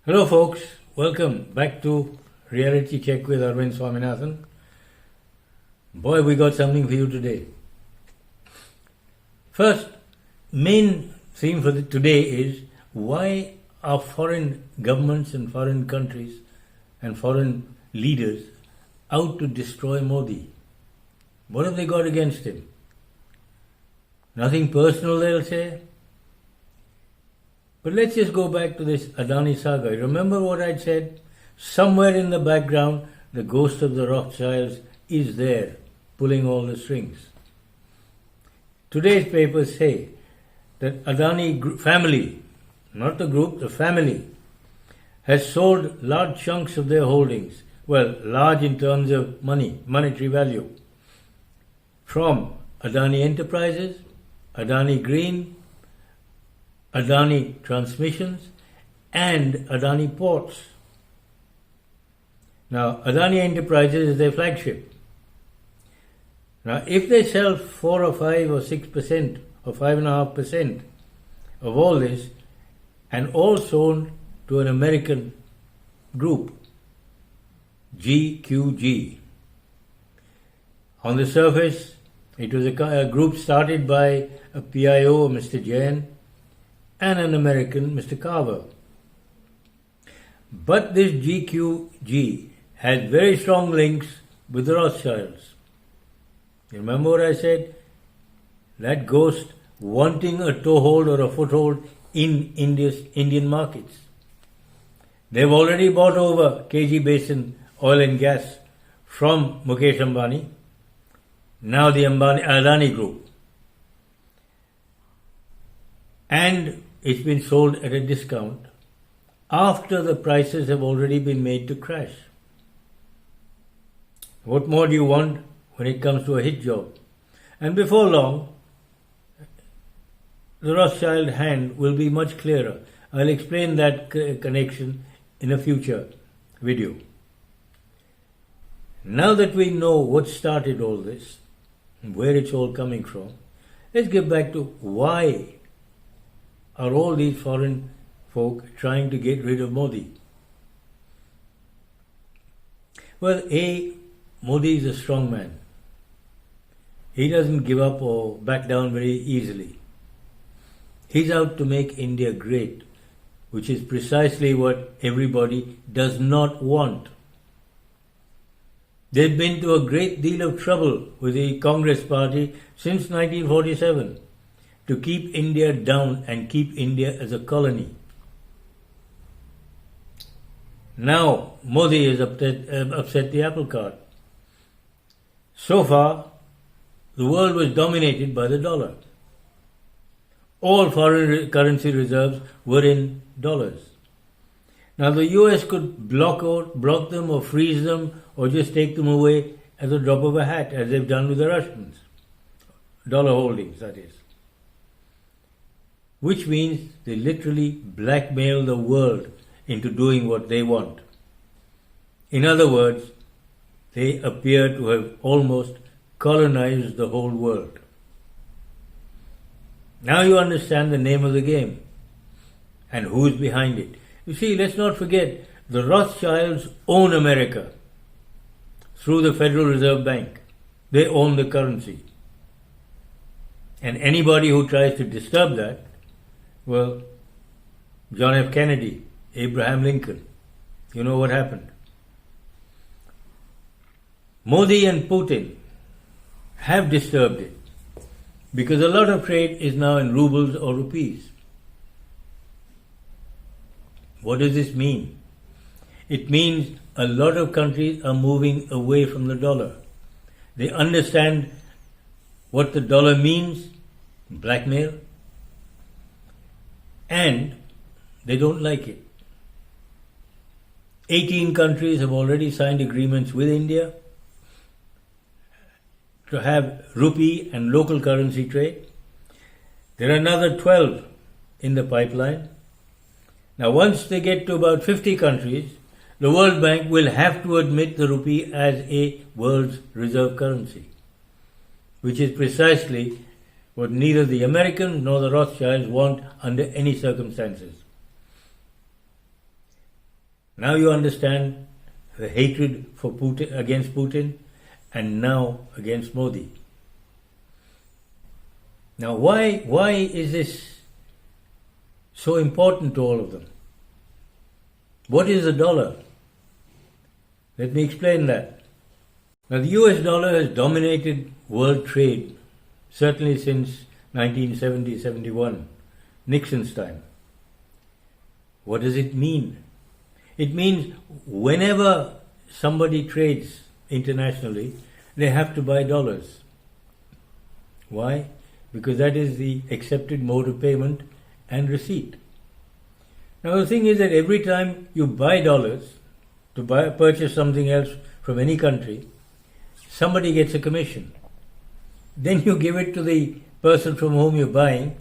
Hello folks, welcome back to Reality Check with Arvind Swaminathan. Boy, we got something for you today. First, main theme for today is why are foreign governments and foreign countries and foreign leaders out to destroy Modi? What have they got against him? Nothing personal, they'll say. But let's just go back to this Adani saga. Remember what I'd said? Somewhere in the background, the ghost of the Rothschilds is there, pulling all the strings. Today's papers say that Adani family, not the group, the family, has sold large chunks of their holdings, well, large in terms of money, monetary value, from Adani Enterprises, Adani Green, Adani Transmissions and Adani Ports. Now, Adani Enterprises is their flagship. Now, if they sell 4 or 5 or 6% or 5.5% of all this and all sold to an American group, GQG. On the surface, it was a group started by a PIO, Mr. Jain, and an American, Mr. Carver. But this GQG has very strong links with the Rothschilds. You remember what I said? That ghost wanting a toehold or a foothold in Indian markets. They've already bought over KG Basin oil and gas from Mukesh Ambani, now the Adani Group. And it's been sold at a discount after the prices have already been made to crash. What more do you want when it comes to a hit job? And before long, the Rothschild hand will be much clearer. I'll explain that connection in a future video. Now that we know what started all this, and where it's all coming from, let's get back to why are all these foreign folk trying to get rid of Modi? Well, Modi is a strong man. He doesn't give up or back down very easily. He's out to make India great, which is precisely what everybody does not want. They've been to a great deal of trouble with the Congress party since 1947. To keep India down and keep India as a colony. Now, Modi has upset the apple cart. So far, the world was dominated by the dollar. All foreign currency reserves were in dollars. Now, the US could block them or freeze them or just take them away at the drop of a hat, as they've done with the Russians. Dollar holdings, that is. Which means they literally blackmail the world into doing what they want. In other words, they appear to have almost colonized the whole world. Now you understand the name of the game and who is behind it. You see, let's not forget, the Rothschilds own America through the Federal Reserve Bank. They own the currency. And anybody who tries to disturb that, well, John F. Kennedy, Abraham Lincoln, you know what happened. Modi and Putin have disturbed it because a lot of trade is now in rubles or rupees. What does this mean? It means a lot of countries are moving away from the dollar. They understand what the dollar means, blackmail, and they don't like it. 18 countries have already signed agreements with India to have rupee and local currency trade. There are another 12 in the pipeline. Now, once they get to about 50 countries, the World Bank will have to admit the rupee as a world's reserve currency, which is precisely what neither the Americans nor the Rothschilds want under any circumstances. Now you understand the hatred for Putin, against Putin, and now against Modi. Now why is this so important to all of them? What is the dollar? Let me explain that. Now the US dollar has dominated world trade, certainly since 1970-71, Nixon's time. What does it mean? It means whenever somebody trades internationally, they have to buy dollars. Why? Because that is the accepted mode of payment and receipt. Now the thing is that every time you buy dollars to purchase something else from any country, somebody gets a commission. Then you give it to the person from whom you're buying,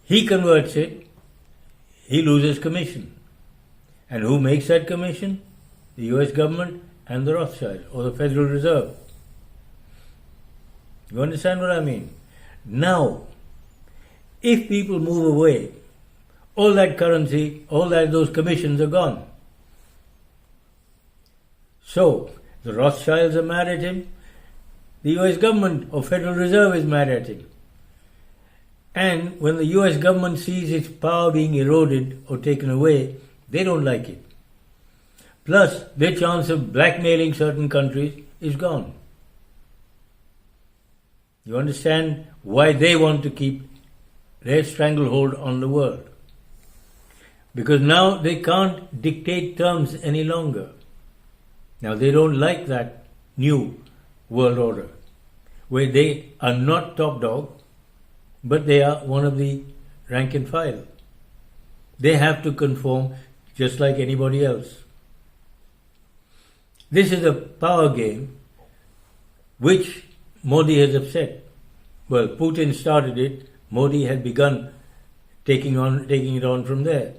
he converts it, he loses commission. And who makes that commission? The US government and the Rothschild or the Federal Reserve. You understand what I mean? Now, if people move away, all that currency, those commissions are gone. So, the Rothschilds are mad at him, the US government or Federal Reserve is mad at him. And when the US government sees its power being eroded or taken away, they don't like it. Plus, their chance of blackmailing certain countries is gone. You understand why they want to keep their stranglehold on the world? Because now they can't dictate terms any longer. Now they don't like that new world order, where they are not top dog, but they are one of the rank and file. They have to conform just like anybody else. This is a power game which Modi has upset. Well, Putin started it, Modi had begun taking it on from there.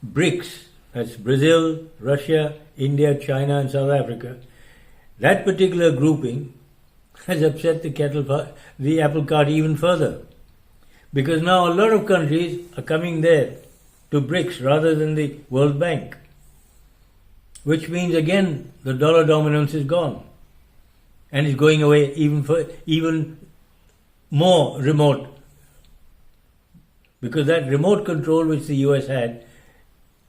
BRICS, that's Brazil, Russia, India, China and South Africa, that particular grouping has upset the apple cart even further. Because now a lot of countries are coming there to BRICS rather than the World Bank. Which means again the dollar dominance is gone and is going away even more remote. Because that remote control which the US had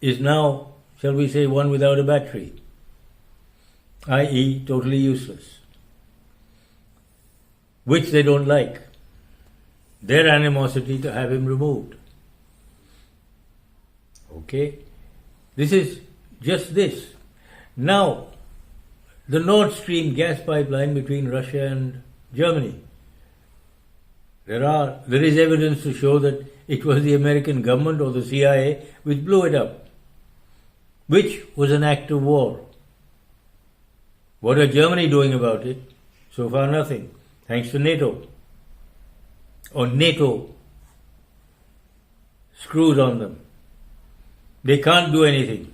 is now, shall we say, one without a battery, i.e. totally useless. Which they don't like. Their animosity to have him removed. Okay? This is just this. Now, the Nord Stream gas pipeline between Russia and Germany. There is evidence to show that it was the American government or the CIA which blew it up, which was an act of war. What are Germany doing about it? So far nothing, thanks to NATO. Or NATO screws on them. They can't do anything,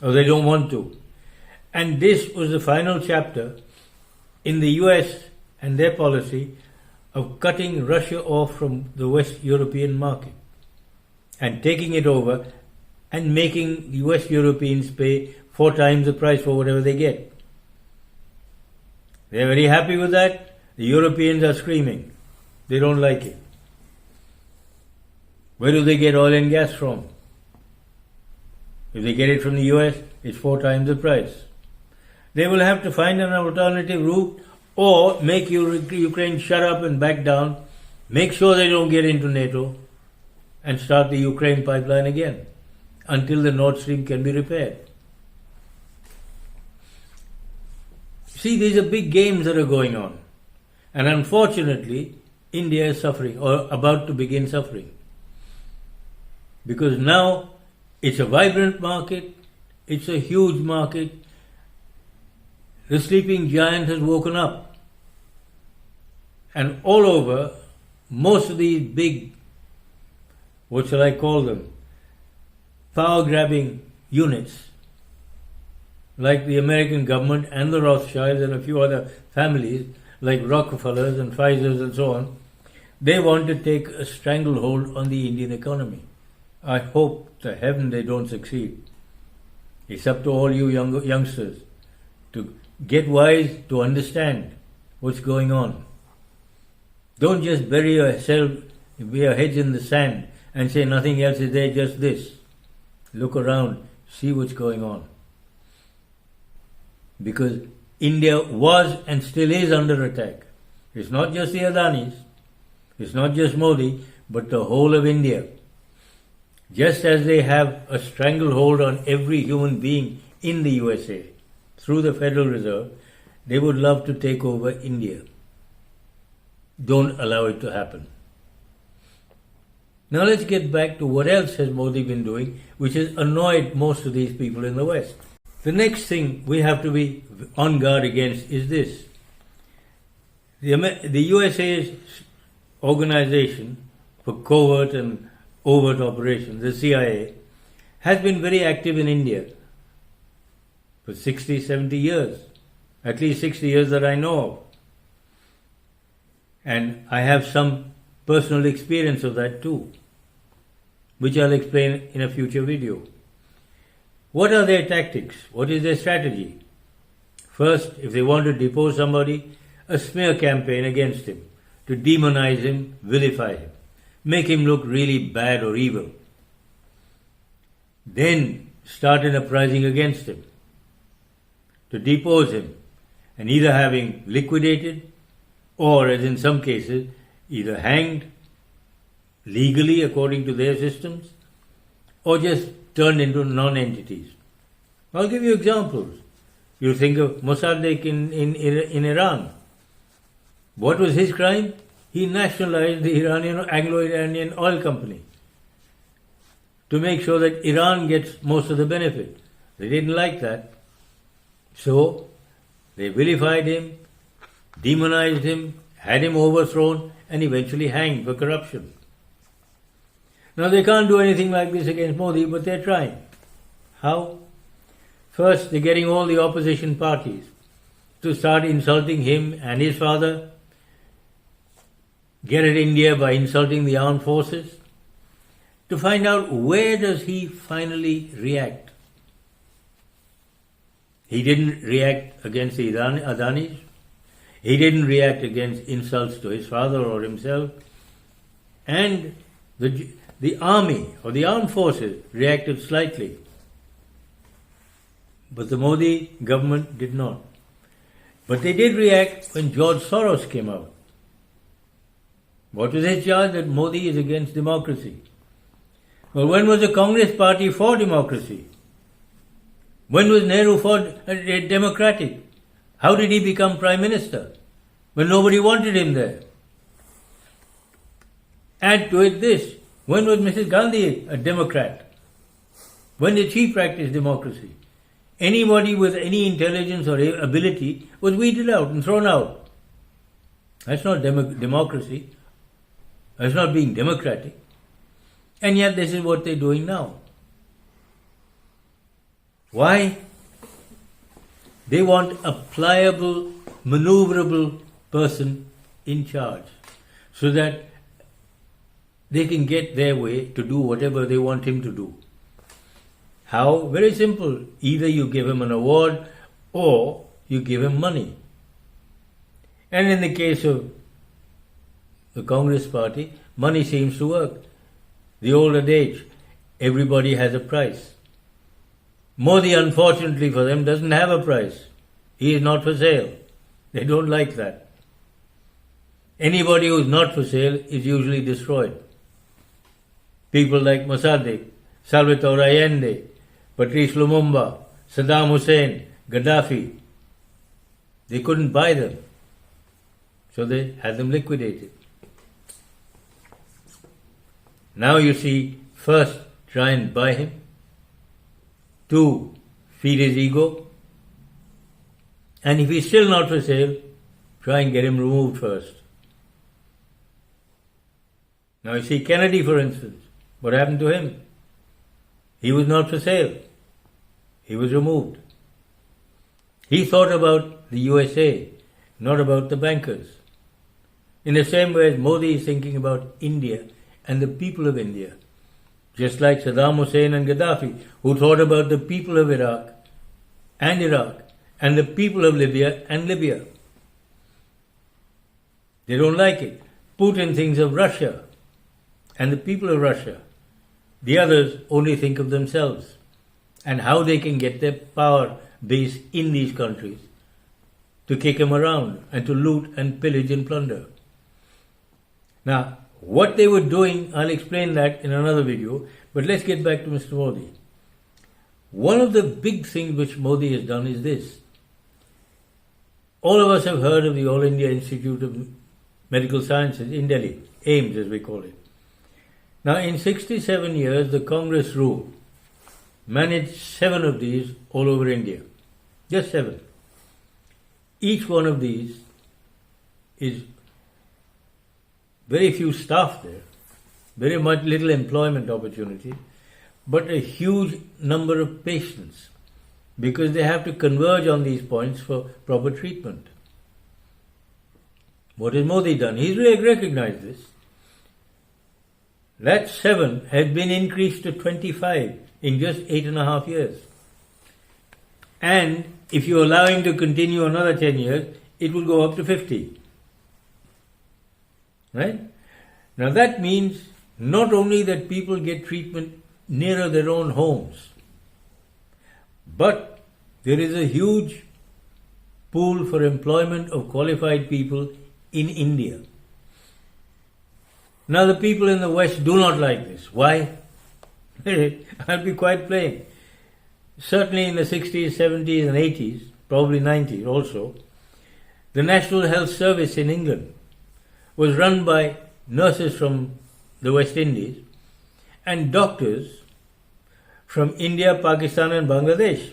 or they don't want to. And this was the final chapter in the US and their policy of cutting Russia off from the West European market and taking it over and making the West Europeans pay 4 times the price for whatever they get. They're very happy with that. The Europeans are screaming. They don't like it. Where do they get oil and gas from? If they get it from the US, it's 4 times the price. They will have to find an alternative route or make Ukraine shut up and back down, make sure they don't get into NATO, and start the Ukraine pipeline again until the Nord Stream can be repaired. See, these are big games that are going on. And unfortunately, India is suffering or about to begin suffering. Because now it's a vibrant market, it's a huge market. The sleeping giant has woken up. And all over, most of these big, what shall I call them, power-grabbing units, like the American government and the Rothschilds and a few other families, like Rockefellers and Pfizers and so on, they want to take a stranglehold on the Indian economy. I hope to heaven they don't succeed. It's up to all you youngsters to get wise, to understand what's going on. Don't just bury your heads in the sand and say nothing else is there, just this. Look around, see what's going on. Because India was and still is under attack. It's not just the Adanis, it's not just Modi, but the whole of India. Just as they have a stranglehold on every human being in the USA through the Federal Reserve, they would love to take over India. Don't allow it to happen. Now let's get back to what else has Modi been doing, which has annoyed most of these people in the West. The next thing we have to be on guard against is this. The USA's organization for covert and overt operations, the CIA, has been very active in India for 60, 70 years. At least 60 years that I know of. And I have some personal experience of that too, which I'll explain in a future video. What are their tactics? What is their strategy? First, if they want to depose somebody, a smear campaign against him, to demonize him, vilify him, make him look really bad or evil. Then start an uprising against him, to depose him, and either having liquidated or, as in some cases, either hanged legally according to their systems or just turned into non-entities. I'll give you examples. You think of Mossadegh in Iran. What was his crime? He nationalized the Anglo-Iranian oil company to make sure that Iran gets most of the benefit. They didn't like that. So they vilified him, demonized him, had him overthrown, and eventually hanged for corruption. Now they can't do anything like this against Modi, but they're trying. How? First, they're getting all the opposition parties to start insulting him and his father, get at India by insulting the armed forces, to find out where does he finally react. He didn't react against the Adanis. He didn't react against insults to his father or himself. And the army or the armed forces reacted slightly. But the Modi government did not. But they did react when George Soros came out. What was his charge? That Modi is against democracy. Well, when was the Congress party for democracy? When was Nehru for democratic? How did he become Prime Minister? When nobody wanted him there. Add to it this. When was Mrs. Gandhi a Democrat? When did she practice democracy? Anybody with any intelligence or ability was weeded out and thrown out. That's not democracy. That's not being democratic. And yet this is what they're doing now. Why? They want a pliable, maneuverable person in charge so that they can get their way to do whatever they want him to do. How? Very simple. Either you give him an award or you give him money. And in the case of the Congress party, money seems to work. The old adage, everybody has a price. Modi, unfortunately for them, doesn't have a price. He is not for sale. They don't like that. Anybody who is not for sale is usually destroyed. People like Mossadegh, Salvatore Allende, Patrice Lumumba, Saddam Hussein, Gaddafi, they couldn't buy them. So they had them liquidated. Now you see, first try and buy him. 2, feed his ego. And if he's still not for sale, try and get him removed first. Now you see Kennedy, for instance. What happened to him? He was not for sale. He was removed. He thought about the USA, not about the bankers. In the same way as Modi is thinking about India and the people of India. just like Saddam Hussein and Gaddafi, who thought about the people of Iraq and the people of Libya and Libya. They don't like it. Putin thinks of Russia and the people of Russia. The others only think of themselves and how they can get their power base in these countries to kick them around and to loot and pillage and plunder. Now, what they were doing, I'll explain that in another video, but let's get back to Mr. Modi. One of the big things which Modi has done is this. All of us have heard of the All India Institute of Medical Sciences in Delhi, AIIMS as we call it. Now, in 67 years, the Congress rule managed 7 of these all over India. Just 7. Each one of these is very few staff there, very much little employment opportunity, but a huge number of patients because they have to converge on these points for proper treatment. What has Modi done? He's really recognized this. That 7 has been increased to 25 in just 8.5 years. And if you allow him to continue another 10 years, it will go up to 50. Right? Now that means not only that people get treatment nearer their own homes, but there is a huge pool for employment of qualified people in India. Now the people in the West do not like this. Why? I'll be quite plain. Certainly in the 60s, 70s and 80s, probably 90s also, the National Health Service in England was run by nurses from the West Indies and doctors from India, Pakistan and Bangladesh.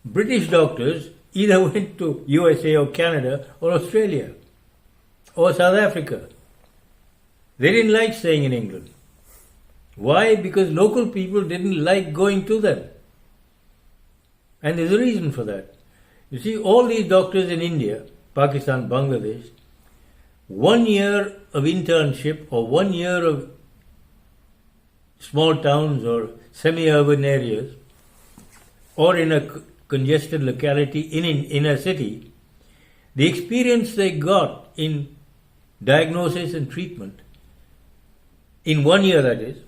British doctors either went to USA or Canada or Australia or South Africa. They didn't like staying in England. Why? Because local people didn't like going to them. And there's a reason for that. You see, all these doctors in India, Pakistan, Bangladesh, 1 year of internship or 1 year of small towns or semi-urban areas or in a congested locality in a city, the experience they got in diagnosis and treatment, in 1 year that is,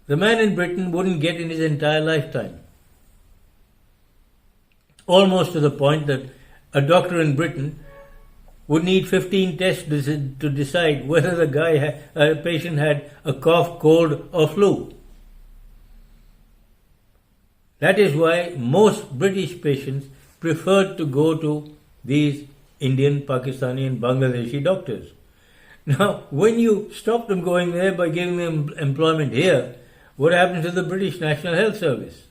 the man in Britain wouldn't get in his entire lifetime. Almost to the point that a doctor in Britain would need 15 tests to decide whether a patient had a cough, cold or flu. That is why most British patients preferred to go to these Indian, Pakistani and Bangladeshi doctors. Now, when you stop them going there by giving them employment here, what happens to the British National Health Service?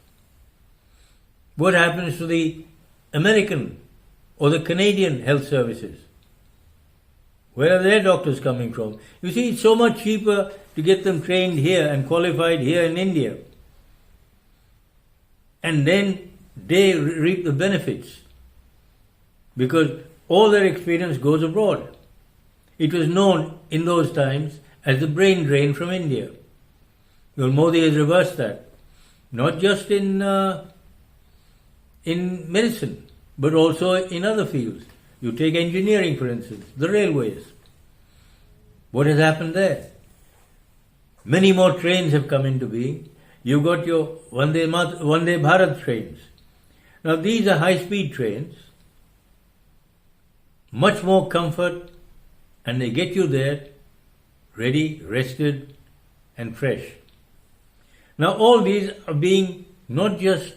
What happens to the American or the Canadian health services? Where are their doctors coming from? You see, it's so much cheaper to get them trained here and qualified here in India. And then they reap the benefits because all their experience goes abroad. It was known in those times as the brain drain from India. Well, Modi has reversed that, not just in medicine, but also in other fields. You take engineering, for instance, the railways. What has happened there? Many more trains have come into being. You've got your Vande Bharat trains. Now these are high-speed trains, much more comfort, and they get you there ready, rested, and fresh. Now all these are being not just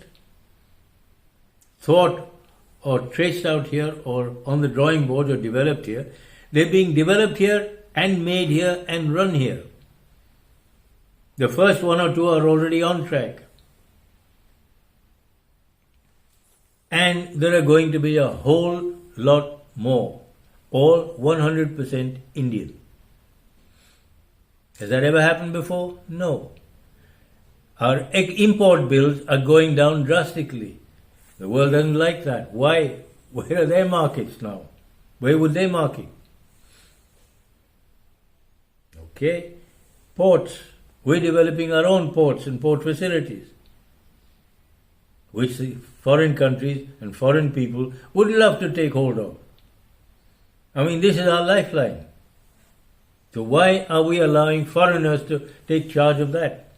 thought or traced out here or on the drawing board or developed here. They're being developed here and made here and run here. The first 1 or 2 are already on track. And there are going to be a whole lot more, all 100% Indian. Has that ever happened before? No. Our import bills are going down drastically. The world doesn't like that. Why? Where are their markets now? Where would they market? Okay. Ports. We're developing our own ports and port facilities, which the foreign countries and foreign people would love to take hold of. I mean, this is our lifeline. So why are we allowing foreigners to take charge of that?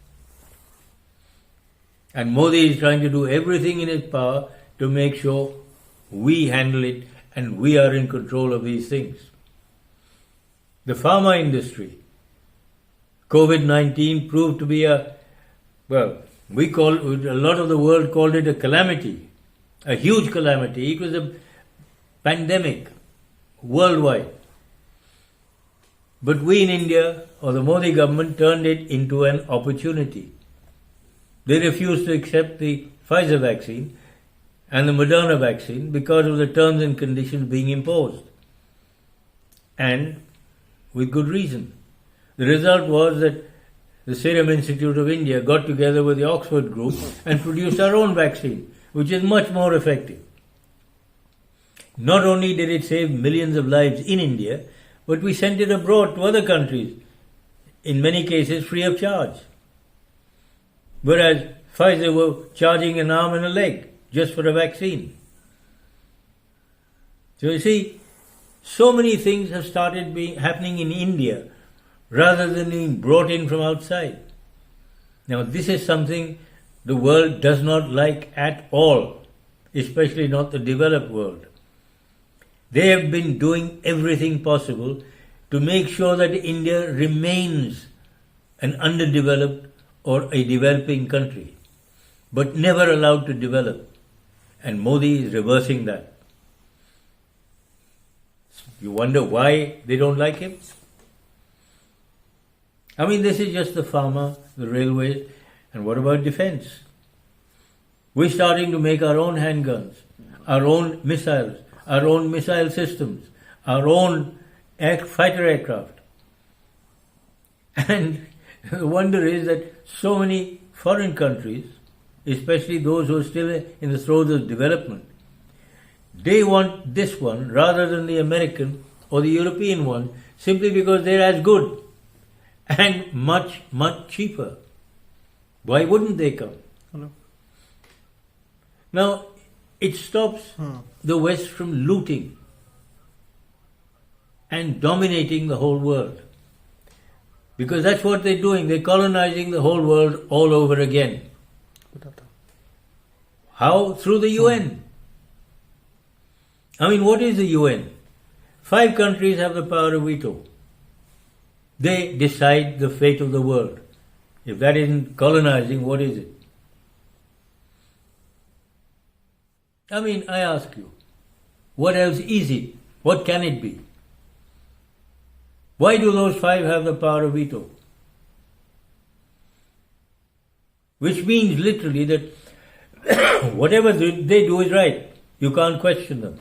And Modi is trying to do everything in his power to make sure we handle it and we are in control of these things. The pharma industry, COVID-19 proved to be a lot of the world called it a calamity, a huge calamity. It was a pandemic worldwide. But we in India, or the Modi government, turned it into an opportunity. They refused to accept the Pfizer vaccine and the Moderna vaccine because of the terms and conditions being imposed. And with good reason. The result was that the Serum Institute of India got together with the Oxford group and produced our own vaccine, which is much more effective. Not only did it save millions of lives in India, but we sent it abroad to other countries, in many cases free of charge. Whereas Pfizer were charging an arm and a leg just for a vaccine. So you see, so many things have started happening in India rather than being brought in from outside. Now this is something the world does not like at all, especially not the developed world. They have been doing everything possible to make sure that India remains an underdeveloped or a developing country, but never allowed to develop. And Modi is reversing that. You wonder why they don't like him? I mean, this is just the pharma, the railways, and what about defense? We're starting to make our own handguns, our own missiles, our own missile systems, our own fighter aircraft. And the wonder is that so many foreign countries, especially those who are still in the throes of development, they want this one rather than the American or the European one simply because they're as good and much, much cheaper. Why wouldn't they come? Hello. Now, it stops the West from looting and dominating the whole world. Because that's what they're doing. They're colonizing the whole world all over again. How? Through the UN. I mean, what is the UN? 5 countries have the power of veto. They decide the fate of the world. If that isn't colonizing, what is it? I mean, I ask you, what else is it? What can it be? Why do those 5 have the power of veto? Which means literally that whatever they do is right. You can't question them.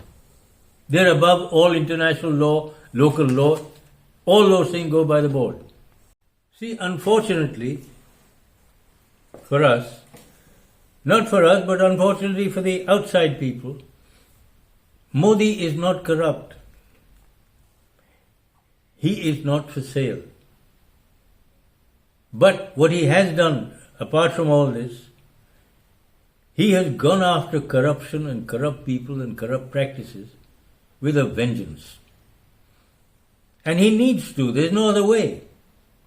They're above all international law, local law. All those things go by the board. See, unfortunately for us, not for us, but unfortunately for the outside people, Modi is not corrupt. He is not for sale. But what he has done, apart from all this, he has gone after corruption and corrupt people and corrupt practices with a vengeance. And he needs to. There's no other way.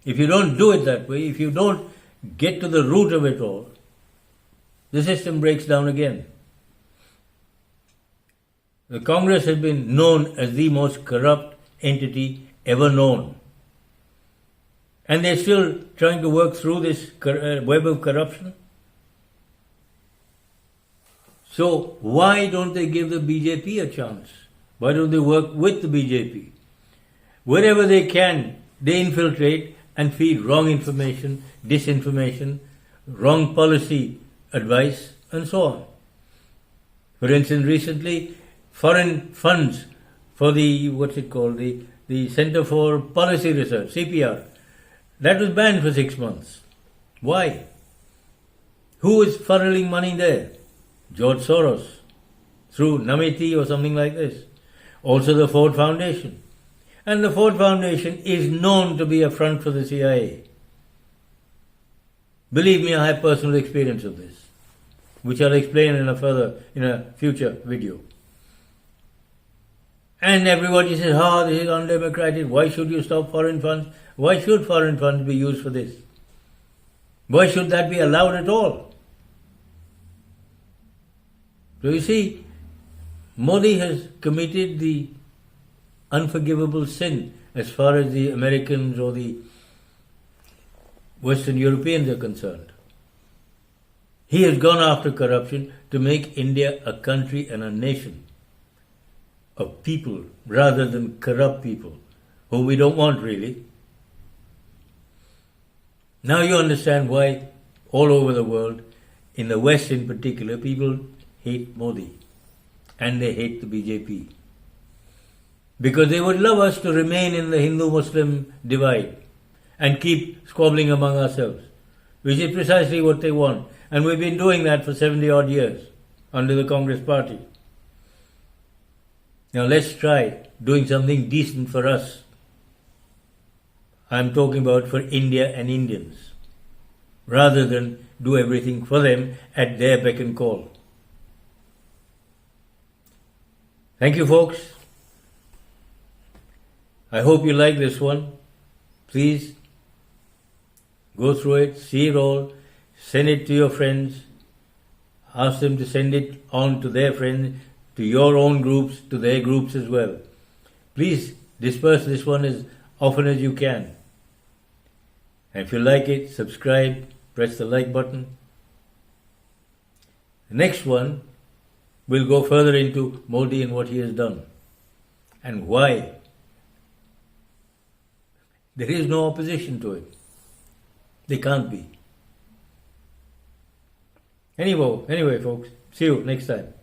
If you don't do it that way, if you don't get to the root of it all, the system breaks down again. The Congress has been known as the most corrupt entity ever known. And they're still trying to work through this web of corruption. So why don't they give the BJP a chance? Why don't they work with the BJP? Wherever they can, they infiltrate and feed wrong information, disinformation, wrong policy advice, and so on. For instance, recently, foreign funds for the, the Center for Policy Research, CPR, that was banned for 6 months. Why? Who is funneling money there? George Soros, through Namiti or something like this. Also the Ford Foundation. And the Ford Foundation is known to be a front for the CIA. Believe me, I have personal experience of this, which I'll explain in a future video. And everybody says, this is undemocratic. Why should you stop foreign funds? Why should foreign funds be used for this? Why should that be allowed at all? So you see, Modi has committed the unforgivable sin as far as the Americans or the Western Europeans are concerned. He has gone after corruption to make India a country and a nation of people rather than corrupt people, whom we don't want really. Now you understand why all over the world, in the West in particular, people hate Modi and they hate the BJP. Because they would love us to remain in the Hindu-Muslim divide and keep squabbling among ourselves, which is precisely what they want. And we've been doing that for 70 odd years under the Congress party. Now let's try doing something decent for us. I'm talking about for India and Indians, rather than do everything for them at their beck and call. Thank you, folks. I hope you like this one. Please go through it, see it all, send it to your friends, ask them to send it on to their friends, to your own groups, to their groups as well. Please disperse this one as often as you can. And if you like it, subscribe, press the like button. The next one will go further into Modi and what he has done and why there is no opposition to it. There can't be. Anyway, folks, see you next time.